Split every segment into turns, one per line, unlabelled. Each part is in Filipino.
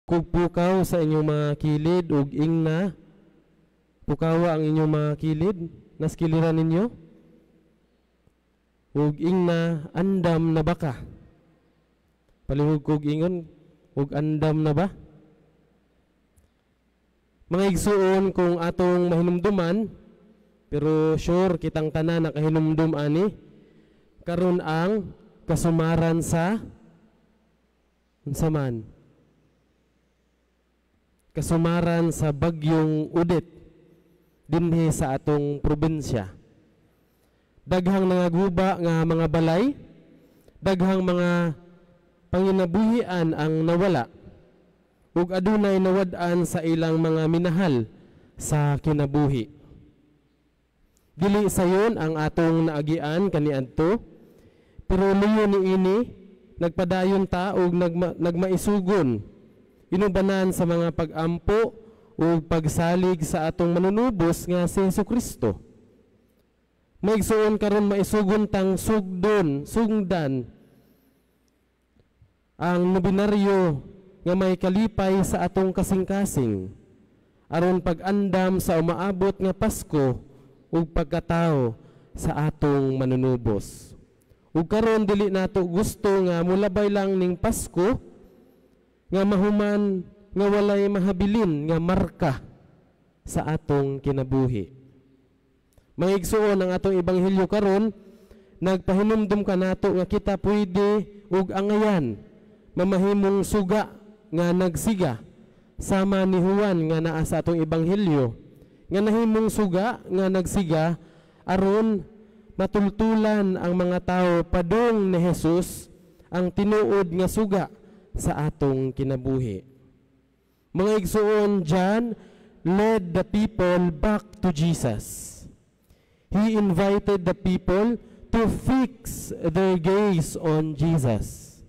Kung pukaw sa inyong mga kilid ug ingna, pukawa ang inyong mga kilid, naskiliran ninyo, ug ingna andam na baka. Palihog kog ingon, ug andam na ba? Mga igsuon kung atong mahinumduman, pero sure kitang tanan nakahinumdum ani, karon ang kasumaran sa unsa man? Kasumaran sa bagyong Udit dinhi sa atong probinsya. Daghang nangaguba nga mga balay, daghang mga panginabuhian ang nawala, ug adunay nawad-an sa ilang mga minahal sa kinabuhi. Dili sayon ang atong naagian kaniadto, pero luyo niini nagpadayon ta og nagmaisugon inubanan sa mga pag-ampo o pagsalig sa atong manunubos nga si Jesucristo. Maigsuon karon maisugon tang sugdan ang nobinaryo nga may kalipay sa atong kasing-kasing aron pag-andam sa umaabot nga Pasko ug pagkatao sa atong manunubos. Ug karon dili nato gusto nga mulabay lang ning Pasko nga mahuman nga walay mahabilin nga marka sa atong kinabuhi. Maigsuon ang atong ebanghelyo karon, nagpahinumdum ka nato nga kita pwede ug angayan mamahimong suga nga nagsiga sama ni Juan nga naa sa atong ebanghelyo, nga nahimong suga nga nagsiga aron matultulan ang mga tao padung ni Jesus ang tinuod nga suga sa atong kinabuhi. Mga igsuon, John led the people back to Jesus. He invited the people to fix their gaze on Jesus.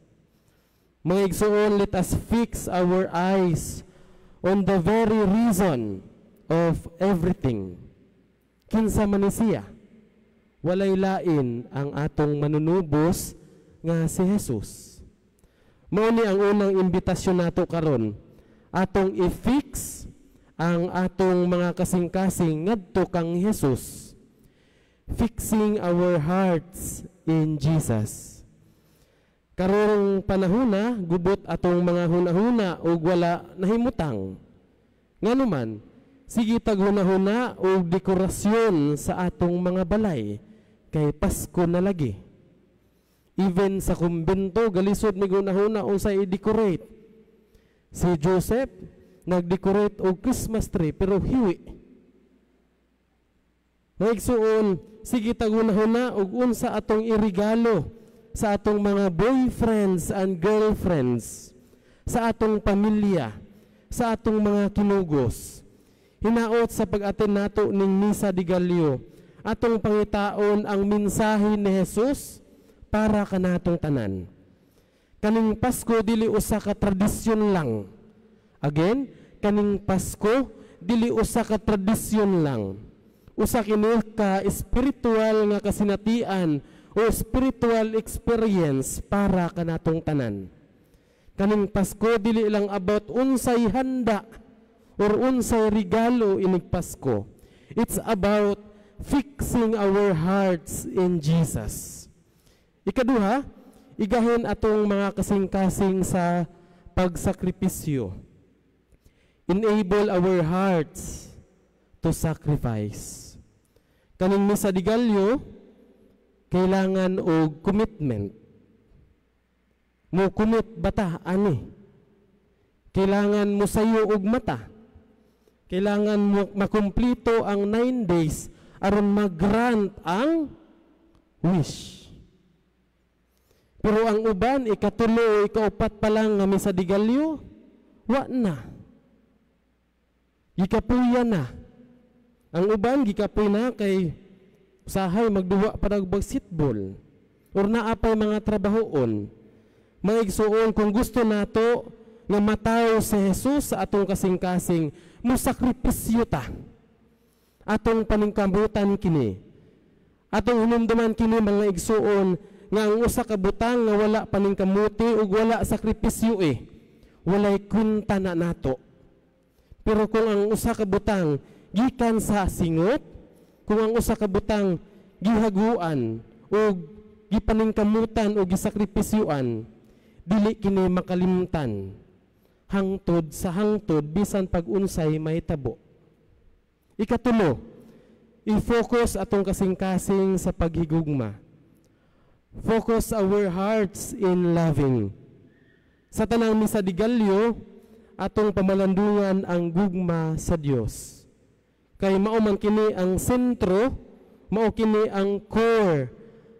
Mga igsuon, let us fix our eyes on the very reason of everything. Kinsa man ni siya? Walay lain ang atong manunubos nga si Jesus. Mao ni ang unang imbitasyon nato karon, atong i-fix ang atong mga kasing-kasing ngadto kang Jesus. Fixing our hearts in Jesus. Karong panahona, gubot atong mga hunahuna ug wala nahimutang. Nganuman, sige tag hunahuna ug dekorasyon sa atong mga balay kay Pasko na lagi. Even sa kumbento, galisod ni gunahuna unsay i-decorate. Si Joseph, nag-decorate og Christmas tree, pero hiwi. Maigsuon, sige tagunahuna og unsa atong irigalo sa atong mga boyfriends and girlfriends, sa atong pamilya, sa atong mga kinugos. Hinaot sa pag-aten nato ning Misa de Gallo, atong pangitaon ang mensahe ni Jesus para kanatong tanan. Kaning Pasko dili usa ka tradisyon lang. Again, kaning Pasko dili usa ka tradisyon lang. Usa kini ka spiritual nga kasinatian o spiritual experience para kanatong tanan. Kaning Pasko dili lang about unsay handa or unsay regalo inig Pasko. It's about fixing our hearts in Jesus. Ikaduha, igahin atong mga kasing-kasing sa pagsakripisyo. Enable our hearts to sacrifice. Kaning Misa de Gallo, kailangan og commitment. Mo commit bata ani. Kailangan mo sayo og mata. Kailangan mo makumpleto ang 9 days aron mag-grant ang wish. Pero ang uban, ikatulo, ikaupat pa lang nga Misa de Gallo, wa na. Gikapuya na. Ang uban, gikapuy na kay usahay magduwa para basketball. Or naapay mga trabahoon. Maigsuon, kung gusto nato nga mataw si Jesus sa atong kasing-kasing, musakripisyo ta. Atong paningkabutan kini. Atong hinumduman kini mga igsuon, nga ang usa ka butang nga wala paningkamuti ug wala sakripisyo walay kwenta na nato. Pero kung ang usa ka butang gikan sa singot, kung ang usa ka butang gihaguan o gipaningkamutan o gisakripisyuan, dili kini makalimtan hangtod sa hangtod bisan pag-unsay mahitabo. Ikatulo, i-focus atong kasing-kasing sa paghigugma. Focus our hearts in loving. Sa tanang misa di Galyo, atong pamalandungan ang gugma sa Dios. Kay mao man kini ang sentro, mao kini ang core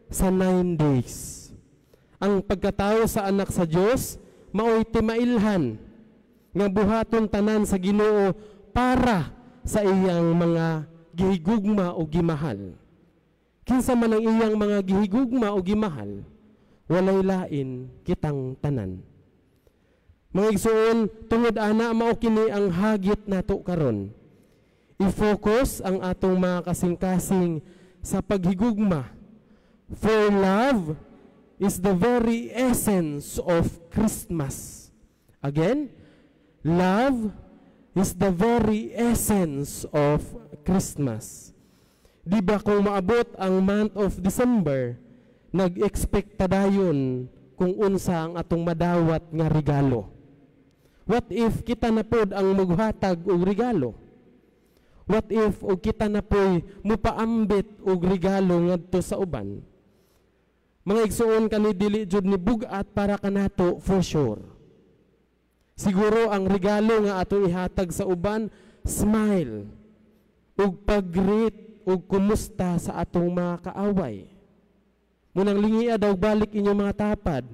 sa 9 days. Ang pagkatao sa anak sa Dios mao'y timailhan nga buhaton tanan sa Ginoo para sa iyang mga gihigugma o gimahal. Kinsa man ang iyang mga gihigugma o gimahal, walay lain kitang tanan. Mga igsoon, tungod ana mao kini ang hagit nato karon. I-focus ang atong mga kasing-kasing sa paghigugma. For love is the very essence of Christmas. Again, love is the very essence of Christmas. Di ba kung maabot ang month of December, nag-expect dayon kung unsa ang atong madawat nga regalo. What if kita na pod ang maghatag og regalo? What if og kita na po'y mupaambit og regalo ngadto sa uban? Mga igsuon kani dili jud ni bugat para kanato for sure. Siguro ang regalo nga atong ihatag sa uban, smile ug pag-greet ug kumusta sa atong mga kaaway. Munang lingia daw balik inyong mga tapad,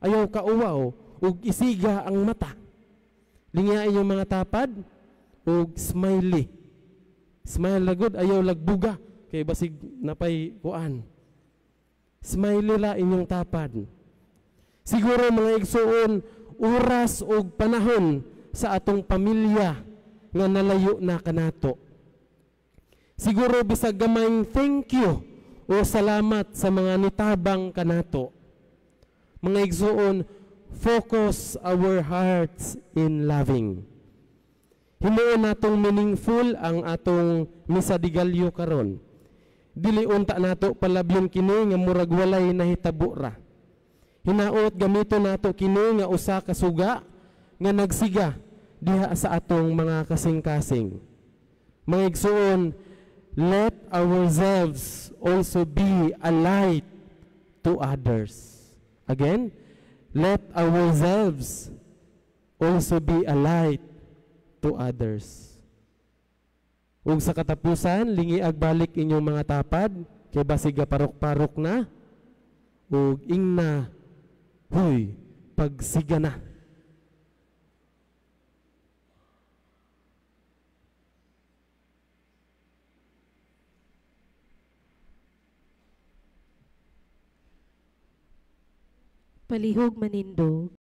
ayaw kauwaw ug isiga ang mata. Lingia inyong mga tapad ug smiley. Smile na good, ayaw lagbuga kay basig napay kuan. Smiley la inyong tapad. Siguro mga igsuon, oras ug panahon sa atong pamilya nga nalayo na kanato. Siguro bisag gamayng thank you o salamat sa mga nitabang kanato. Mga igsuon, focus our hearts in loving. Himuon natong meaningful ang atong misa di Galyo karon. Dili unta nato palabyon kini nga murag walay nahitabo ra. Hinaot gamito nato kini nga usa ka suga nga nagsiga diha sa atong mga kasing-kasing. Mga igsuon, let ourselves also be a light to others. Again, let ourselves also be a light to others. Ug sa katapusan, lingi agbalik inyong mga tapad, kay basig parok-parok na, ug ingna, huy, pagsiga na.
Palihog manindo.